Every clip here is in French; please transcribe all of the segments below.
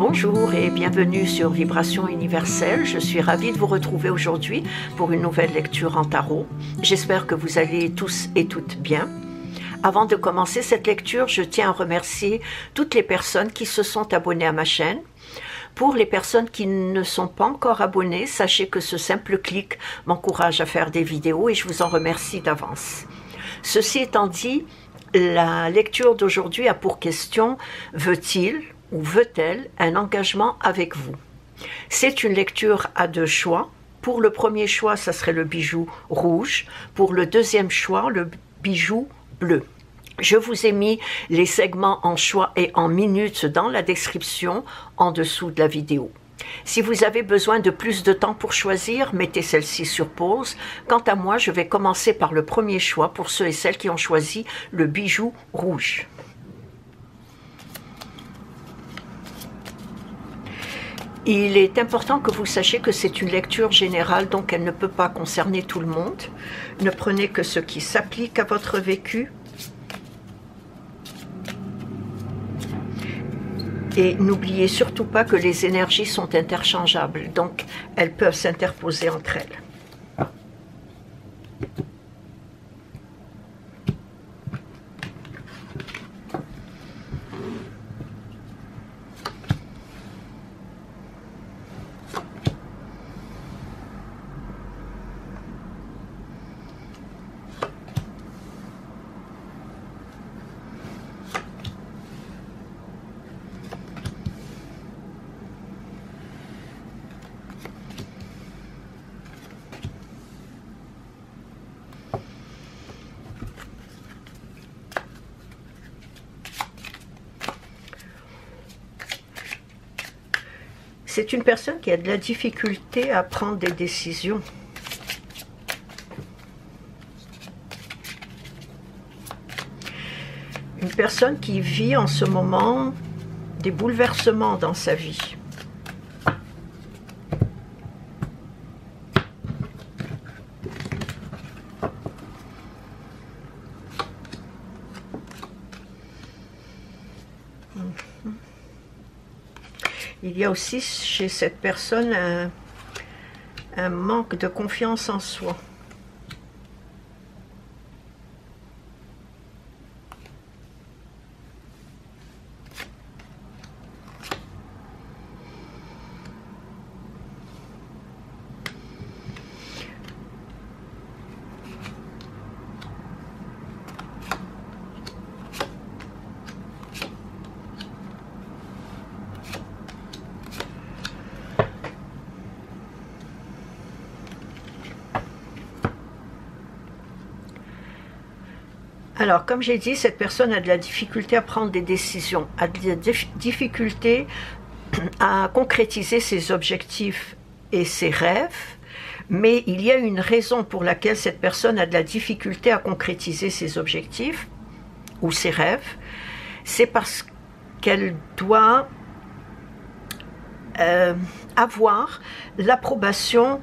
Bonjour et bienvenue sur Vibration Universelle. Je suis ravie de vous retrouver aujourd'hui pour une nouvelle lecture en tarot. J'espère que vous allez tous et toutes bien. Avant de commencer cette lecture, je tiens à remercier toutes les personnes qui se sont abonnées à ma chaîne. Pour les personnes qui ne sont pas encore abonnées, sachez que ce simple clic m'encourage à faire des vidéos et je vous en remercie d'avance. Ceci étant dit, la lecture d'aujourd'hui a pour question « Veut-il ou veut-elle un engagement avec vous ?» C'est une lecture à deux choix. Pour le premier choix, ça serait le bijou rouge. Pour le deuxième choix, le bijou bleu. Je vous ai mis les segments en choix et en minutes dans la description en dessous de la vidéo. Si vous avez besoin de plus de temps pour choisir, mettez celle-ci sur pause. Quant à moi, je vais commencer par le premier choix pour ceux et celles qui ont choisi le bijou rouge. Il est important que vous sachiez que c'est une lecture générale, donc elle ne peut pas concerner tout le monde. Ne prenez que ce qui s'applique à votre vécu. Et n'oubliez surtout pas que les énergies sont interchangeables, donc elles peuvent s'interposer entre elles. C'est une personne qui a de la difficulté à prendre des décisions. Une personne qui vit en ce moment des bouleversements dans sa vie. Il y a aussi chez cette personne un manque de confiance en soi. Alors, comme j'ai dit, cette personne a de la difficulté à prendre des décisions, a de la difficulté à concrétiser ses objectifs et ses rêves, mais il y a une raison pour laquelle cette personne a de la difficulté à concrétiser ses objectifs ou ses rêves. C'est parce qu'elle doit avoir l'approbation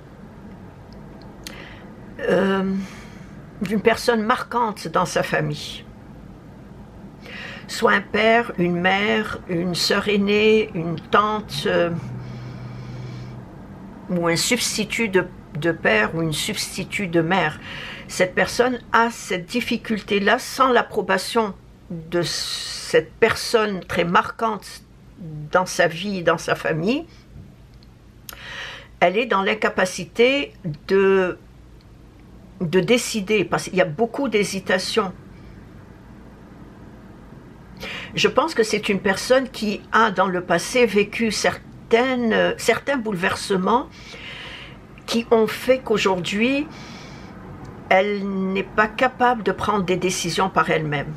d'une personne marquante dans sa famille. Soit un père, une mère, une sœur aînée, une tante, ou un substitut de père ou une substitut de mère. Cette personne a cette difficulté-là sans l'approbation de cette personne très marquante dans sa vie, dans sa famille. Elle est dans l'incapacité de décider, parce qu'il y a beaucoup d'hésitation. Je pense que c'est une personne qui a dans le passé vécu certains bouleversements qui ont fait qu'aujourd'hui elle n'est pas capable de prendre des décisions par elle-même.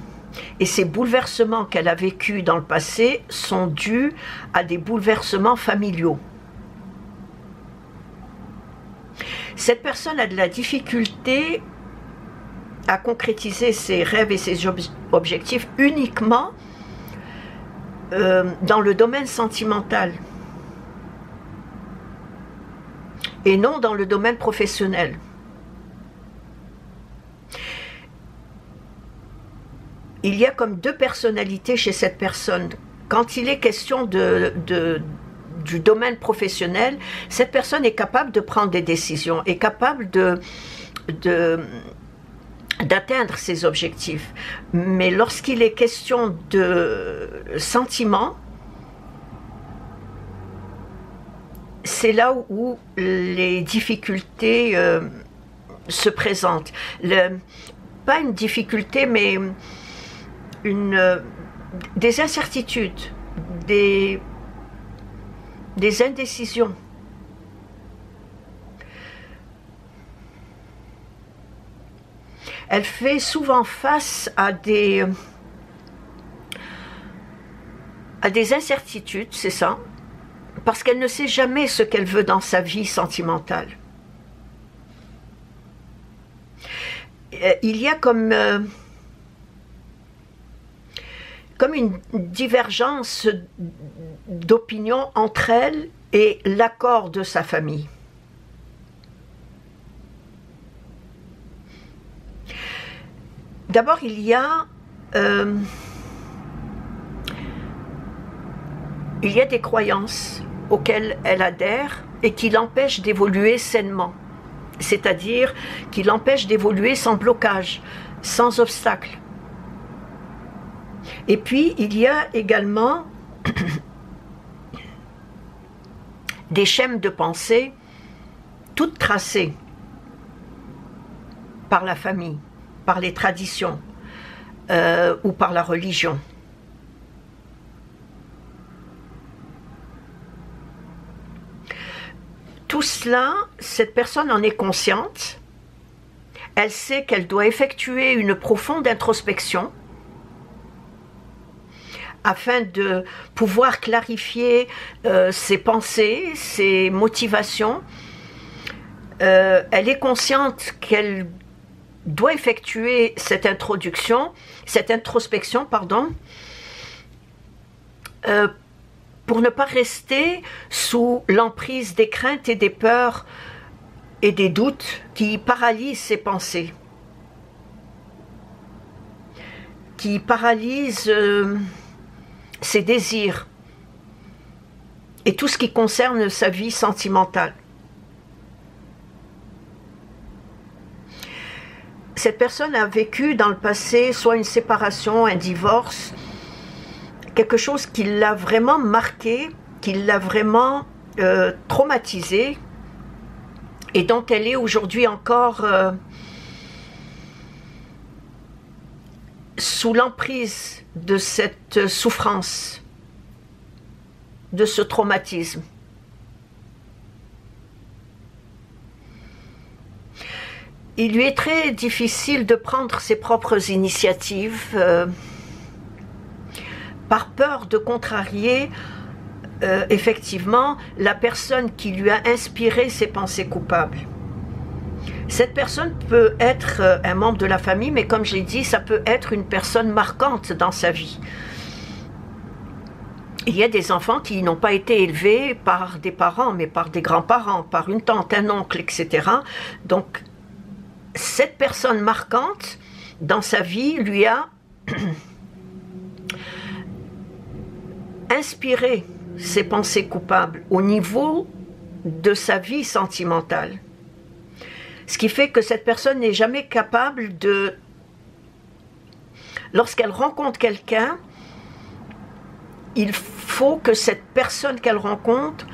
Et ces bouleversements qu'elle a vécus dans le passé sont dus à des bouleversements familiaux. Cette personne a de la difficulté à concrétiser ses rêves et ses objectifs uniquement dans le domaine sentimental et non dans le domaine professionnel. Il y a comme deux personnalités chez cette personne. quand il est question du domaine professionnel, cette personne est capable de prendre des décisions, est capable d'atteindre ses objectifs. Mais lorsqu'il est question de sentiments, c'est là où les difficultés se présentent. Pas une difficulté, mais des incertitudes, des indécisions. Elle fait souvent face à des incertitudes, c'est ça, parce qu'elle ne sait jamais ce qu'elle veut dans sa vie sentimentale. Il y a comme une divergence d'opinion entre elle et l'accord de sa famille. D'abord, il y a des croyances auxquelles elle adhère et qui l'empêchent d'évoluer sainement. C'est-à-dire qui l'empêchent d'évoluer sans blocage, sans obstacle. Et puis, il y a également des schèmes de pensée toutes tracées par la famille, par les traditions ou par la religion. Tout cela, cette personne en est consciente. Elle sait qu'elle doit effectuer une profonde introspection afin de pouvoir clarifier ses pensées, ses motivations. Elle est consciente qu'elle doit effectuer cette introspection, pour ne pas rester sous l'emprise des craintes et des peurs et des doutes qui paralysent ses pensées, qui paralysent ses désirs et tout ce qui concerne sa vie sentimentale. Cette personne a vécu dans le passé soit une séparation, un divorce, quelque chose qui l'a vraiment marqué, qui l'a vraiment traumatisée et dont elle est aujourd'hui encore sous l'emprise de cette souffrance, de ce traumatisme. Il lui est très difficile de prendre ses propres initiatives par peur de contrarier effectivement la personne qui lui a inspiré ses pensées coupables. Cette personne peut être un membre de la famille, mais comme je l'ai dit, ça peut être une personne marquante dans sa vie. Il y a des enfants qui n'ont pas été élevés par des parents, mais par des grands-parents, par une tante, un oncle, etc. Donc, cette personne marquante dans sa vie lui a inspiré ses pensées coupables au niveau de sa vie sentimentale. Ce qui fait que cette personne n'est jamais capable de, lorsqu'elle rencontre quelqu'un, il faut que cette personne qu'elle rencontre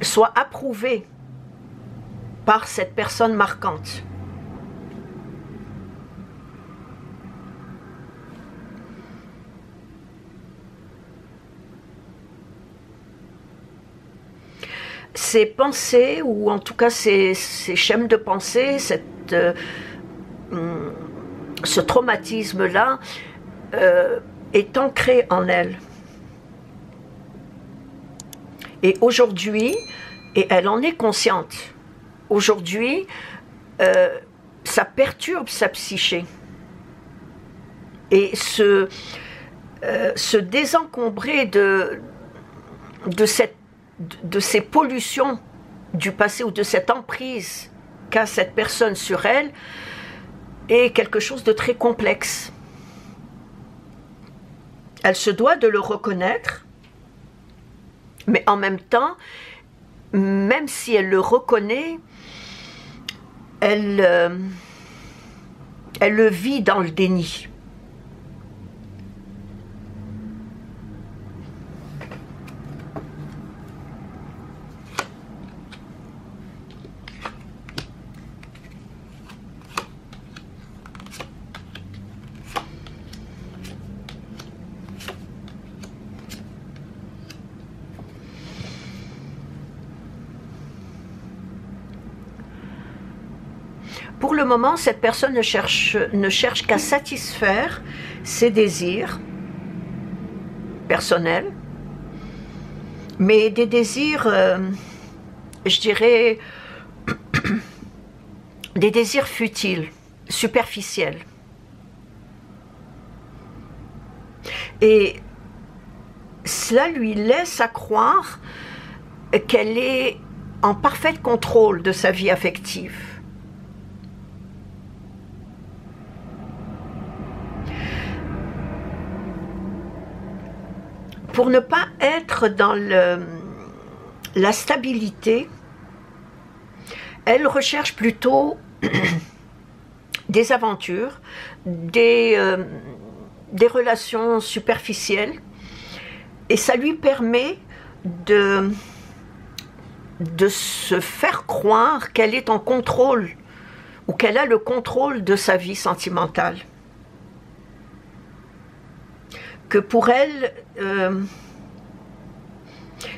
soit approuvée par cette personne marquante. Ces pensées, ou en tout cas ces schèmes de pensée, ce traumatisme-là est ancré en elle. Et aujourd'hui, et elle en est consciente, aujourd'hui, ça perturbe sa psyché. Et se désencombrer de ces pollutions du passé ou de cette emprise qu'a cette personne sur elle est quelque chose de très complexe. Elle se doit de le reconnaître, mais en même temps, même si elle le reconnaît, elle le vit dans le déni. Pour le moment, cette personne ne cherche qu'à satisfaire ses désirs personnels, mais des désirs, je dirais, des désirs futiles, superficiels. Et cela lui laisse à croire qu'elle est en parfait contrôle de sa vie affective. Pour ne pas être dans la stabilité, elle recherche plutôt des aventures, des relations superficielles, et ça lui permet de se faire croire qu'elle est en contrôle, ou qu'elle a le contrôle de sa vie sentimentale. Que pour elle,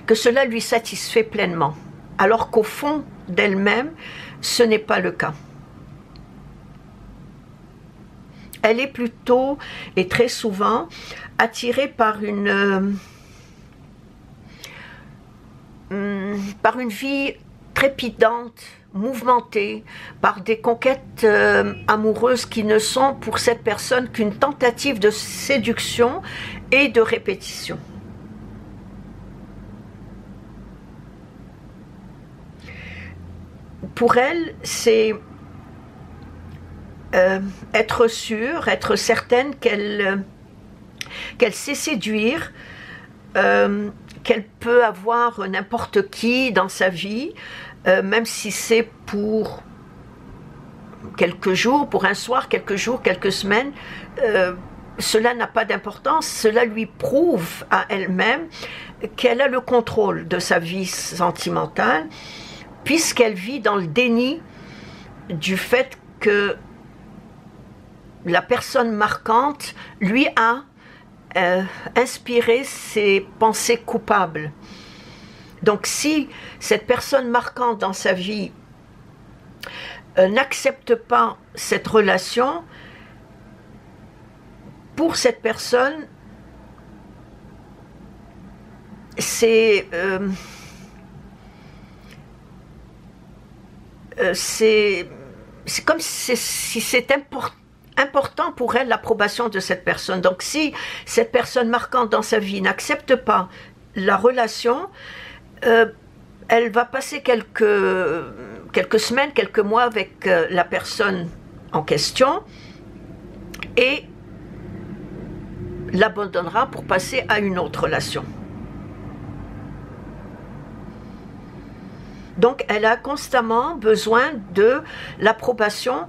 que cela lui satisfait pleinement, alors qu'au fond d'elle-même, ce n'est pas le cas. Elle est plutôt, et très souvent, attirée par une vie trépidante, mouvementée, par des conquêtes amoureuses qui ne sont pour cette personne qu'une tentative de séduction et de répétition. Pour elle, c'est être sûre, être certaine qu'elle sait séduire, qu'elle peut avoir n'importe qui dans sa vie, même si c'est pour quelques jours, pour un soir, quelques jours, quelques semaines, cela n'a pas d'importance. Cela lui prouve à elle-même qu'elle a le contrôle de sa vie sentimentale, puisqu'elle vit dans le déni du fait que la personne marquante lui a inspiré ses pensées coupables. Donc si cette personne marquante dans sa vie n'accepte pas cette relation, pour cette personne, c'est comme si c'était important pour elle l'approbation de cette personne. Donc si cette personne marquante dans sa vie n'accepte pas la relation, elle va passer quelques semaines, quelques mois avec la personne en question et l'abandonnera pour passer à une autre relation. Donc elle a constamment besoin de l'approbation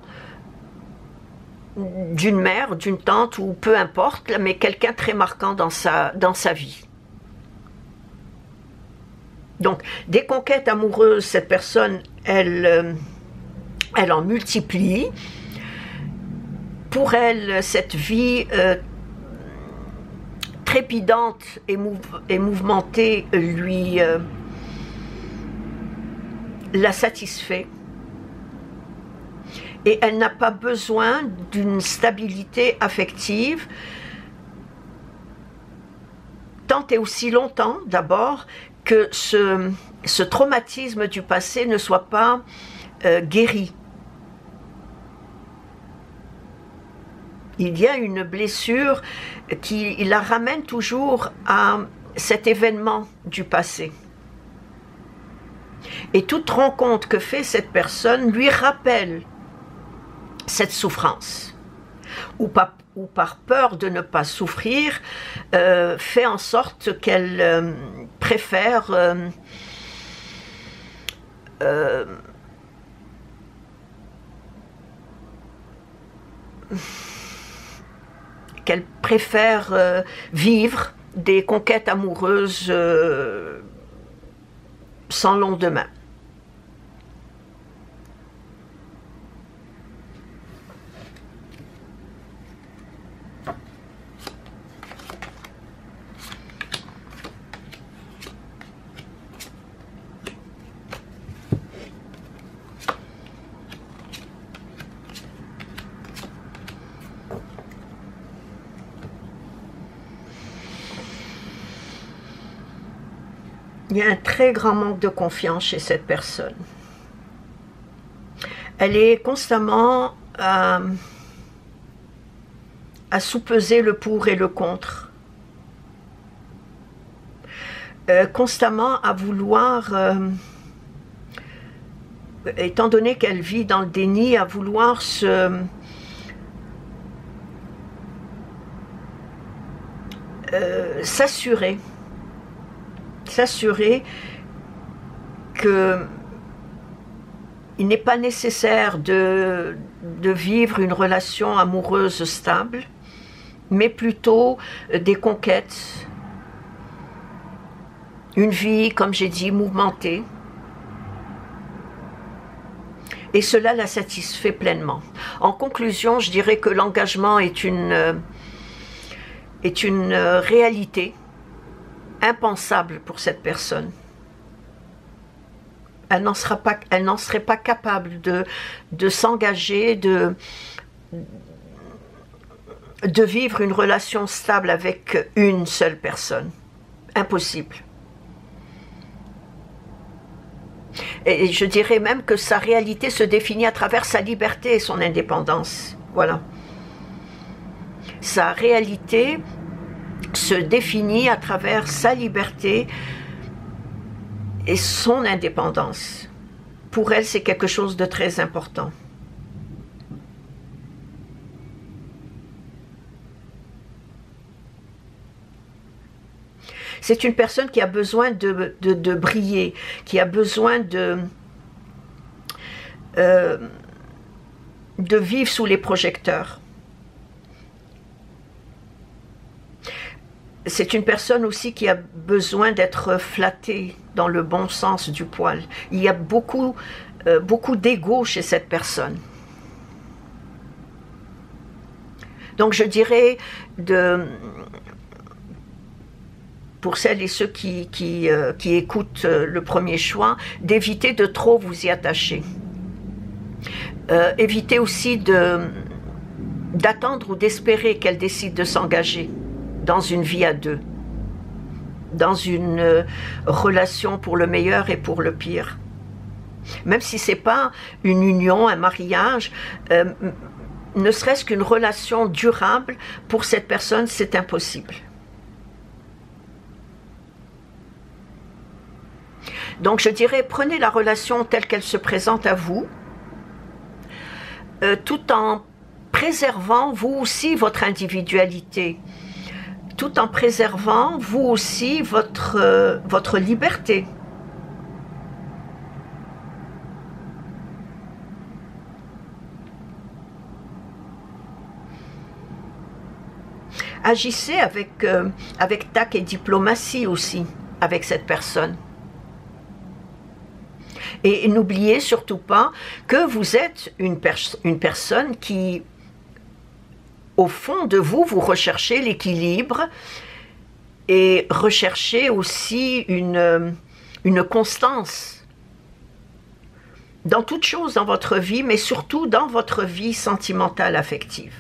d'une mère, d'une tante ou peu importe, mais quelqu'un très marquant dans sa vie. Donc des conquêtes amoureuses, cette personne, elle en multiplie. Pour elle, cette vie trépidante et mouvementée lui la satisfait. Et elle n'a pas besoin d'une stabilité affective tant et aussi longtemps, d'abord, que ce traumatisme du passé ne soit pas guéri. Il y a une blessure qui la ramène toujours à cet événement du passé. Et toute rencontre que fait cette personne lui rappelle cette souffrance. ou par peur de ne pas souffrir, fait en sorte qu'elle préfère vivre des conquêtes amoureuses sans lendemain. Il y a un très grand manque de confiance chez cette personne. Elle est constamment à soupeser le pour et le contre. Constamment à vouloir, étant donné qu'elle vit dans le déni, à vouloir s'assurer que il n'est pas nécessaire de vivre une relation amoureuse stable, mais plutôt des conquêtes, une vie, comme j'ai dit, mouvementée. Et cela la satisfait pleinement. En conclusion, je dirais que l'engagement est une réalité impensable pour cette personne. Elle n'en serait pas capable de s'engager, de vivre une relation stable avec une seule personne. Impossible. Et je dirais même que sa réalité se définit à travers sa liberté et son indépendance. Voilà. Sa réalité se définit à travers sa liberté et son indépendance. Pour elle, c'est quelque chose de très important. C'est une personne qui a besoin de briller, qui a besoin de vivre sous les projecteurs. C'est une personne aussi qui a besoin d'être flattée dans le bon sens du poil. Il y a beaucoup d'ego chez cette personne. Donc je dirais, pour celles et ceux qui écoutent le premier choix, d'éviter de trop vous y attacher. Évitez aussi d'attendre ou d'espérer qu'elle décide de s'engager dans une vie à deux, dans une relation pour le meilleur et pour le pire. Même si ce n'est pas une union, un mariage, ne serait-ce qu'une relation durable, pour cette personne, c'est impossible. Donc je dirais, prenez la relation telle qu'elle se présente à vous, tout en préservant vous aussi votre individualité, tout en préservant vous aussi votre liberté. Agissez avec tact et diplomatie aussi avec cette personne. Et n'oubliez surtout pas que vous êtes une personne qui, au fond de vous, vous recherchez l'équilibre et recherchez aussi une constance dans toute chose dans votre vie, mais surtout dans votre vie sentimentale affective.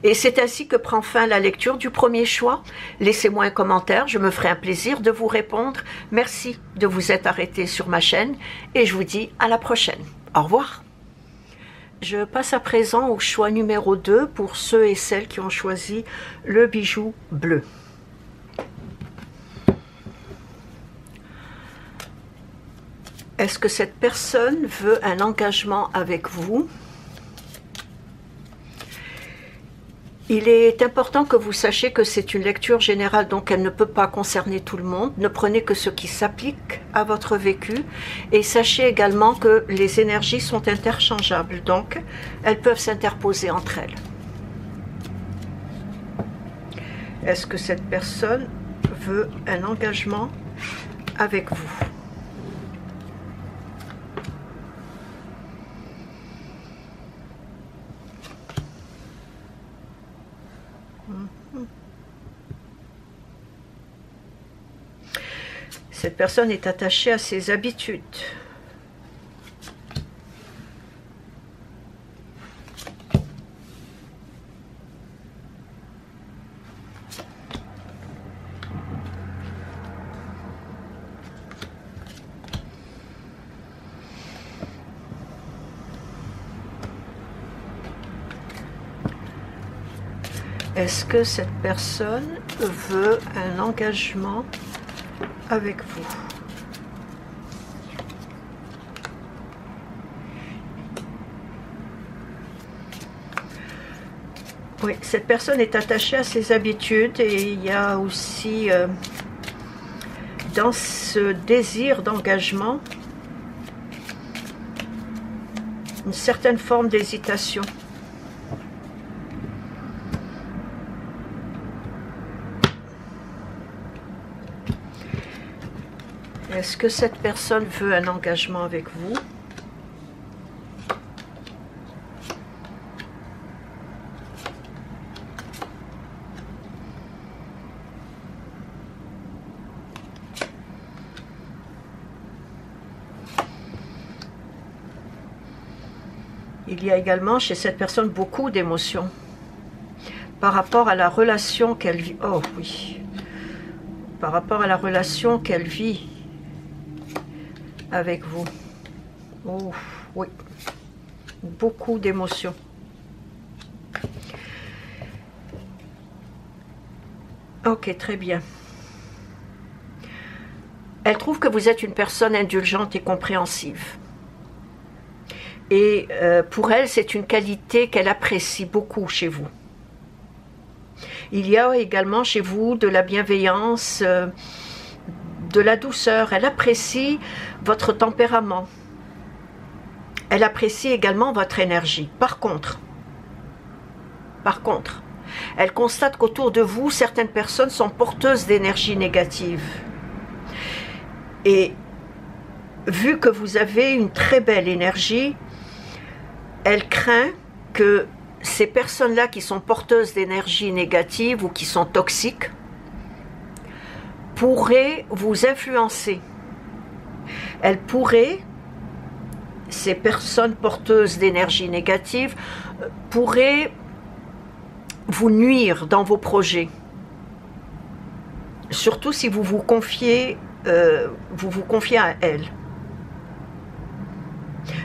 Et c'est ainsi que prend fin la lecture du premier choix. Laissez-moi un commentaire, je me ferai un plaisir de vous répondre. Merci de vous être arrêté sur ma chaîne et je vous dis à la prochaine. Au revoir. Je passe à présent au choix numéro 2 pour ceux et celles qui ont choisi le bijou bleu. Est-ce que cette personne veut un engagement avec vous? Il est important que vous sachiez que c'est une lecture générale, donc elle ne peut pas concerner tout le monde. Ne prenez que ce qui s'applique à votre vécu. Et sachez également que les énergies sont interchangeables, donc elles peuvent s'interposer entre elles. Est-ce que cette personne veut un engagement avec vous? Cette personne est attachée à ses habitudes. Est-ce que cette personne veut un engagement avec vous? Oui, cette personne est attachée à ses habitudes et il y a aussi dans ce désir d'engagement une certaine forme d'hésitation. Est-ce que cette personne veut un engagement avec vous? Il y a également chez cette personne beaucoup d'émotions par rapport à la relation qu'elle vit. Oh oui, par rapport à la relation qu'elle vit avec vous. Oh oui, beaucoup d'émotions. Ok, très bien. Elle trouve que vous êtes une personne indulgente et compréhensive. Et pour elle, c'est une qualité qu'elle apprécie beaucoup chez vous. Il y a également chez vous de la bienveillance, de la douceur. Elle apprécie votre tempérament. Elle apprécie également votre énergie. Par contre, elle constate qu'autour de vous, certaines personnes sont porteuses d'énergie négative. Et vu que vous avez une très belle énergie, elle craint que ces personnes-là qui sont porteuses d'énergie négative ou qui sont toxiques pourraient vous influencer. Elles pourraient, ces personnes porteuses d'énergie négative, pourraient vous nuire dans vos projets. Surtout si vous vous confiez à elles.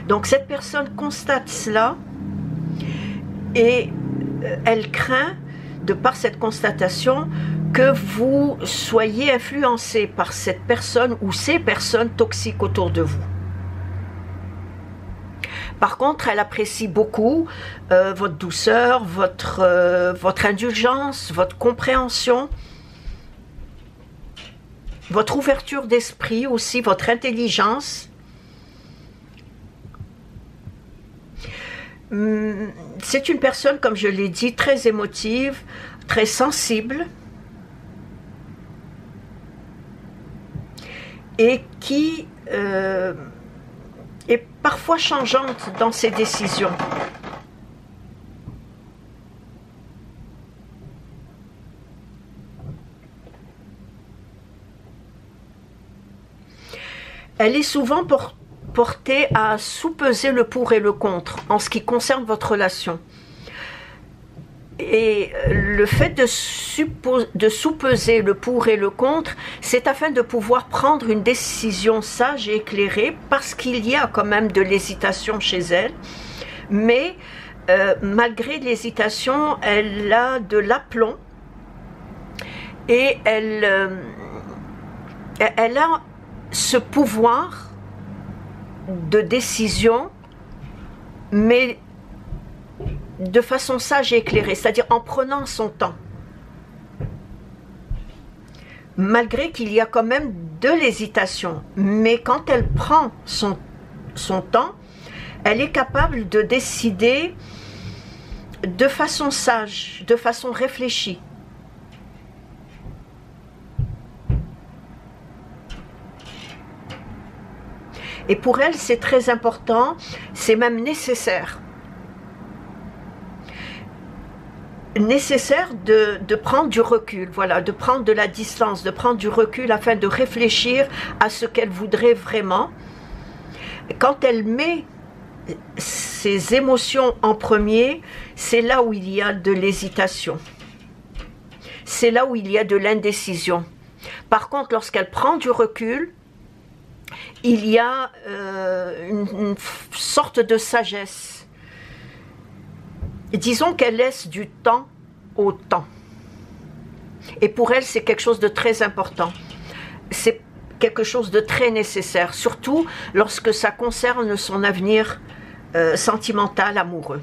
Donc cette personne constate cela et elle craint, de par cette constatation, que vous soyez influencé par cette personne ou ces personnes toxiques autour de vous. Par contre, elle apprécie beaucoup votre douceur, votre indulgence, votre compréhension, votre ouverture d'esprit aussi, votre intelligence. C'est une personne, comme je l'ai dit, très émotive, très sensible et qui est parfois changeante dans ses décisions. Elle est souvent portée à sous-peser le pour et le contre en ce qui concerne votre relation. Et le fait de sous-peser le pour et le contre, c'est afin de pouvoir prendre une décision sage et éclairée, parce qu'il y a quand même de l'hésitation chez elle. Mais malgré l'hésitation, elle a de l'aplomb et elle a ce pouvoir de décision, mais de façon sage et éclairée, c'est-à-dire en prenant son temps. Malgré qu'il y a quand même de l'hésitation, mais quand elle prend son temps, elle est capable de décider de façon sage, de façon réfléchie. Et pour elle, c'est très important, c'est même nécessaire. Nécessaire de prendre du recul, voilà, de prendre de la distance, de prendre du recul afin de réfléchir à ce qu'elle voudrait vraiment. Quand elle met ses émotions en premier, c'est là où il y a de l'hésitation. C'est là où il y a de l'indécision. Par contre, lorsqu'elle prend du recul, il y a une sorte de sagesse. Disons qu'elle laisse du temps au temps. Et pour elle, c'est quelque chose de très important. C'est quelque chose de très nécessaire, surtout lorsque ça concerne son avenir sentimental, amoureux.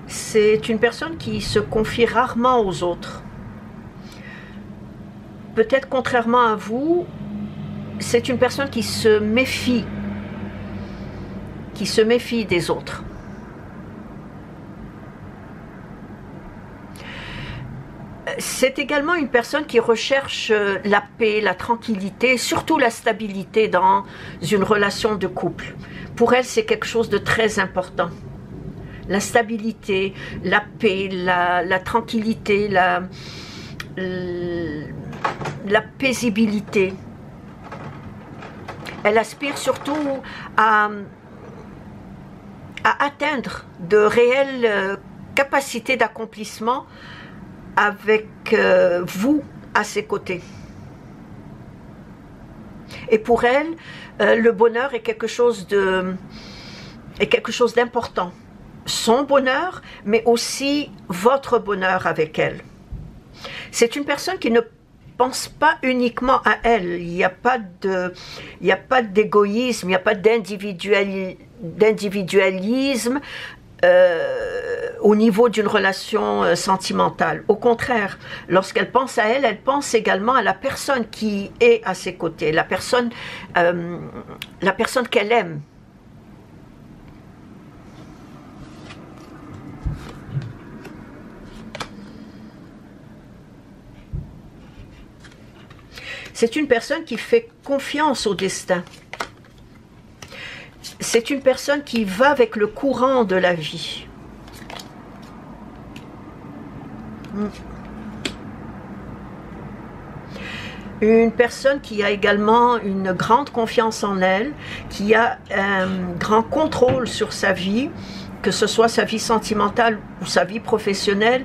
C'est une personne qui se confie rarement aux autres. Peut-être contrairement à vous, c'est une personne qui se méfie des autres. C'est également une personne qui recherche la paix, la tranquillité, surtout la stabilité dans une relation de couple. Pour elle, c'est quelque chose de très important. La stabilité, la paix, la tranquillité, la paisibilité. Elle aspire surtout à atteindre de réelles capacités d'accomplissement avec vous à ses côtés. Et pour elle, le bonheur est quelque chose d'important. Son bonheur, mais aussi votre bonheur avec elle. C'est une personne qui ne pense pas uniquement à elle. Il n'y a pas d'égoïsme, il n'y a pas d'individualisme au niveau d'une relation sentimentale. Au contraire, lorsqu'elle pense à elle, elle pense également à la personne qui est à ses côtés, la personne qu'elle aime. C'est une personne qui fait confiance au destin. C'est une personne qui va avec le courant de la vie. Une personne qui a également une grande confiance en elle, qui a un grand contrôle sur sa vie, que ce soit sa vie sentimentale ou sa vie professionnelle.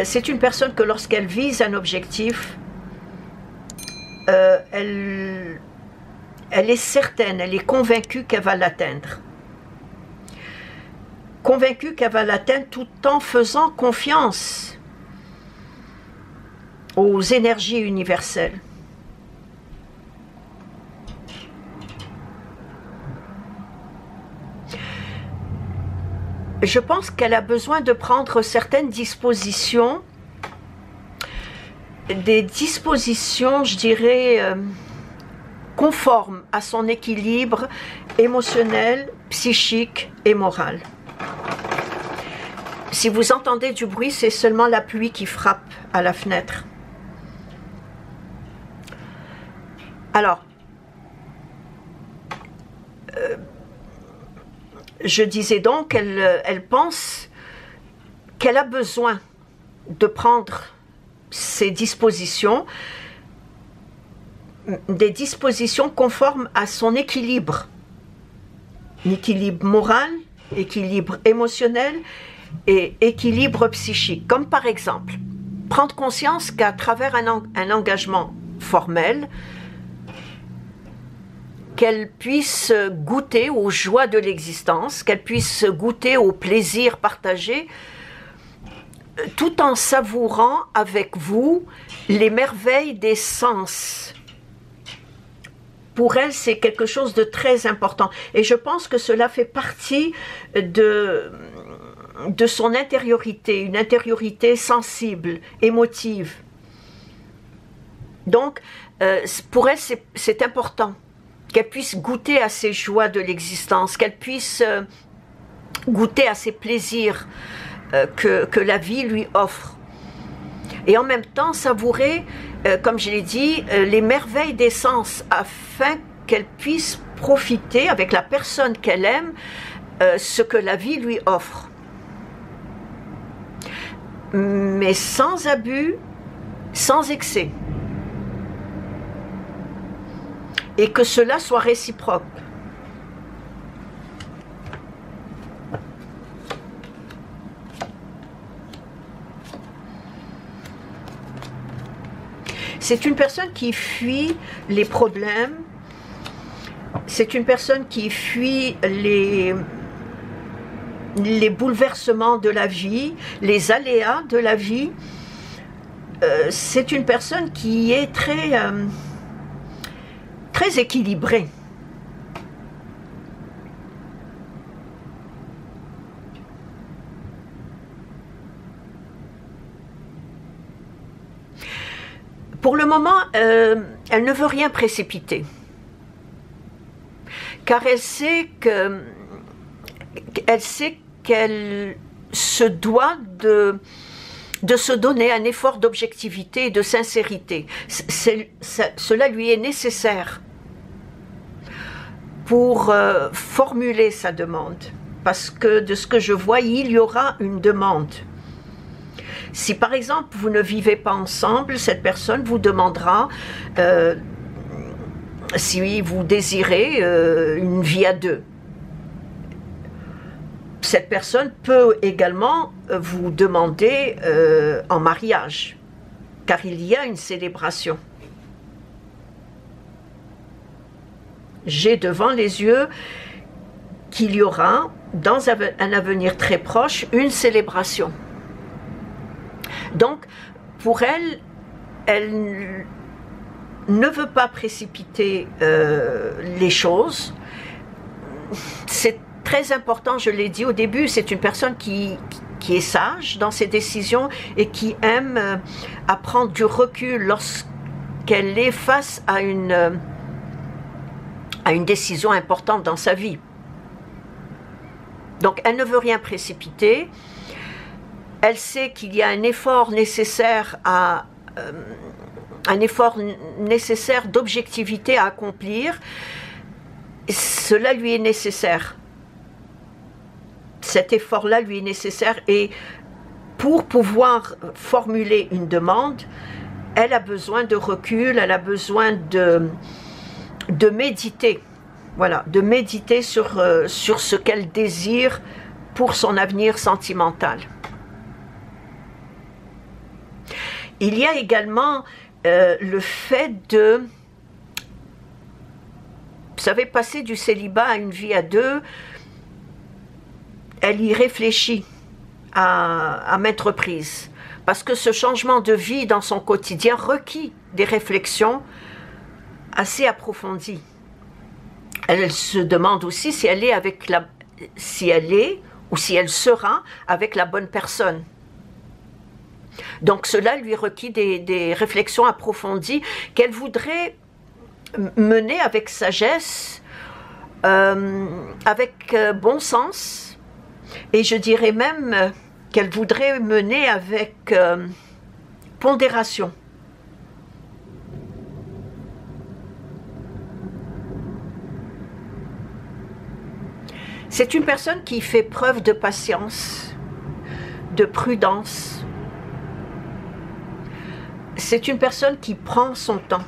C'est une personne que lorsqu'elle vise un objectif, elle est certaine, elle est convaincue qu'elle va l'atteindre. Convaincue qu'elle va l'atteindre tout en faisant confiance aux énergies universelles. Je pense qu'elle a besoin de prendre certaines dispositions, des dispositions, je dirais, conformes à son équilibre émotionnel, psychique et moral. Si vous entendez du bruit, c'est seulement la pluie qui frappe à la fenêtre. Alors, je disais donc qu'elle pense qu'elle a besoin de prendre ces dispositions, des dispositions conformes à son équilibre moral, équilibre émotionnel et équilibre psychique, comme par exemple prendre conscience qu'à travers un engagement formel, qu'elle puisse goûter aux joies de l'existence, qu'elle puisse goûter au plaisir partagé, tout en savourant avec vous les merveilles des sens. Pour elle, c'est quelque chose de très important. Et je pense que cela fait partie de son intériorité, une intériorité sensible, émotive. Donc, pour elle, c'est important qu'elle puisse goûter à ces joies de l'existence, qu'elle puisse goûter à ces plaisirs que la vie lui offre. Et en même temps, savourer, comme je l'ai dit, les merveilles des sens, afin qu'elle puisse profiter avec la personne qu'elle aime, ce que la vie lui offre. Mais sans abus, sans excès. Et que cela soit réciproque. C'est une personne qui fuit les problèmes, c'est une personne qui fuit les bouleversements de la vie, les aléas de la vie. C'est une personne qui est très équilibrée. Pour le moment, elle ne veut rien précipiter, car elle sait qu'elle se doit de se donner un effort d'objectivité et de sincérité. Cela lui est nécessaire pour formuler sa demande, parce que de ce que je vois, il y aura une demande. Si par exemple vous ne vivez pas ensemble, cette personne vous demandera si vous désirez une vie à deux. Cette personne peut également vous demander en mariage, car il y a une célébration. J'ai devant les yeux qu'il y aura, dans un avenir très proche, une célébration. Donc, pour elle, elle ne veut pas précipiter les choses. C'est très important, je l'ai dit au début, c'est une personne qui est sage dans ses décisions et qui aime à prendre du recul lorsqu'elle est face à une décision importante dans sa vie. Donc, elle ne veut rien précipiter. Elle sait qu'il y a un effort nécessaire d'objectivité à accomplir. Cela lui est nécessaire. Cet effort-là lui est nécessaire, et pour pouvoir formuler une demande, elle a besoin de recul, elle a besoin de méditer. Voilà, de méditer sur ce qu'elle désire pour son avenir sentimental. Il y a également le fait de, vous savez, passer du célibat à une vie à deux. Elle y réfléchit à maintes reprises, parce que ce changement de vie dans son quotidien requiert des réflexions assez approfondies. Elle se demande aussi si elle est ou si elle sera avec la bonne personne. Donc cela lui requiert des réflexions approfondies qu'elle voudrait mener avec sagesse, avec bon sens, et je dirais même qu'elle voudrait mener avec pondération. C'est une personne qui fait preuve de patience, de prudence. C'est une personne qui prend son temps.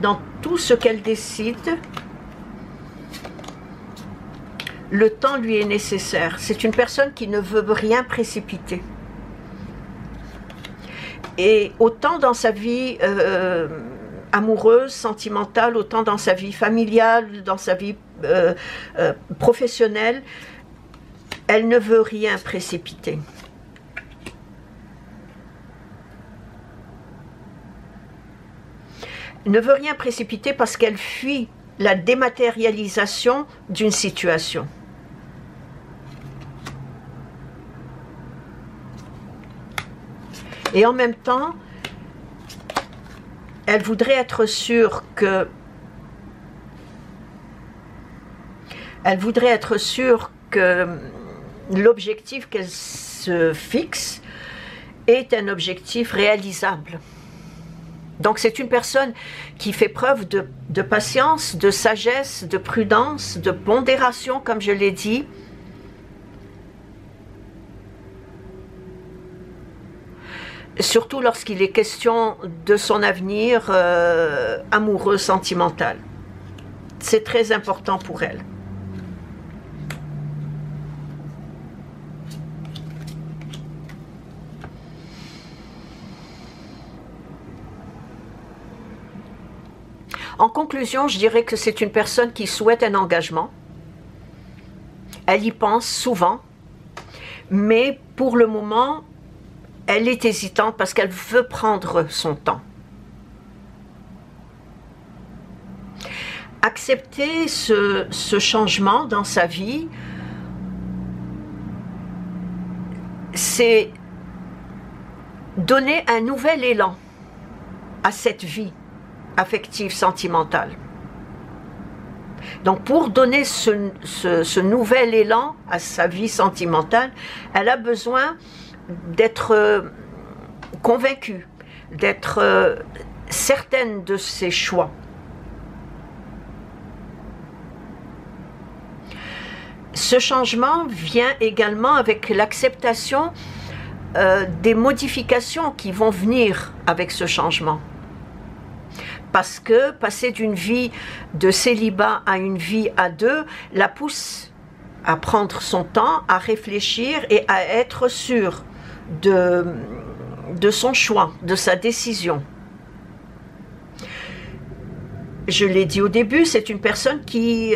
Dans tout ce qu'elle décide, Le temps lui est nécessaire. C'est une personne qui ne veut rien précipiter. Et autant dans sa vie amoureuse, sentimentale, autant dans sa vie familiale, dans sa vie professionnelle, elle ne veut rien précipiter. Elle ne veut rien précipiter parce qu'elle fuit la dématérialisation d'une situation. Et en même temps, elle voudrait être sûre que l'objectif qu'elle se fixe est un objectif réalisable. Donc c'est une personne qui fait preuve de patience, de sagesse, de prudence, de pondération, comme je l'ai dit. Surtout lorsqu'il est question de son avenir amoureux, sentimental. C'est très important pour elle. En conclusion, je dirais que c'est une personne qui souhaite un engagement. Elle y pense souvent, mais pour le moment, elle est hésitante parce qu'elle veut prendre son temps. Accepter ce changement dans sa vie, c'est donner un nouvel élan à cette vie affective, sentimentale. Donc pour donner ce nouvel élan à sa vie sentimentale, elle a besoin d'être convaincue, d'être certaine de ses choix. Ce changement vient également avec l'acceptation des modifications qui vont venir avec ce changement. Parce que passer d'une vie de célibat à une vie à deux la pousse à prendre son temps, à réfléchir et à être sûre de son choix, de sa décision. Je l'ai dit au début, c'est une personne qui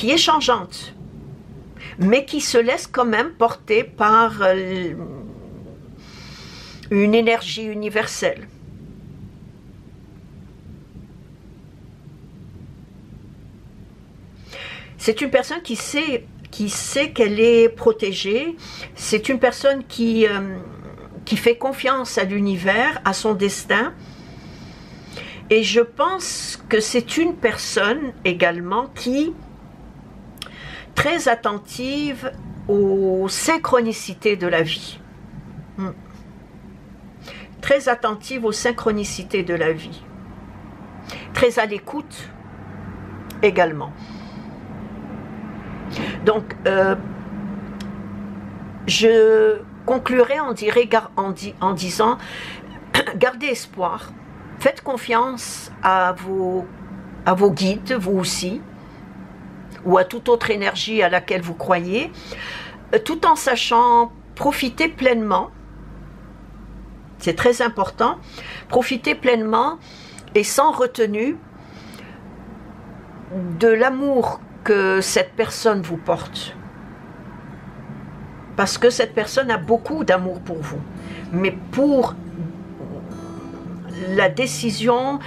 est changeante, mais qui se laisse quand même porter par une énergie universelle. C'est une personne qui sait qu'elle est protégée. C'est une personne qui fait confiance à l'univers, à son destin. Et je pense que c'est une personne également qui très attentive aux synchronicités de la vie. Très attentive aux synchronicités de la vie. Très à l'écoute également. Donc, je conclurai en disant, gardez espoir, faites confiance à vos guides, vous aussi, ou à toute autre énergie à laquelle vous croyez, tout en sachant profiter pleinement, c'est très important, profiter pleinement et sans retenue de l'amour que cette personne vous porte. Parce que cette personne a beaucoup d'amour pour vous. Mais pour la décision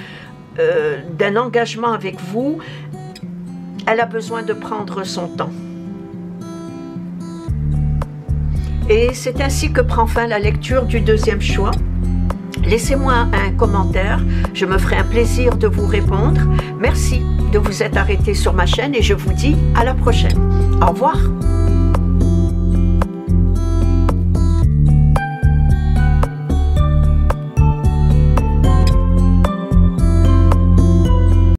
d'un engagement avec vous, elle a besoin de prendre son temps. Et c'est ainsi que prend fin la lecture du deuxième choix. Laissez-moi un commentaire, je me ferai un plaisir de vous répondre. Merci de vous être arrêté sur ma chaîne et je vous dis à la prochaine. Au revoir.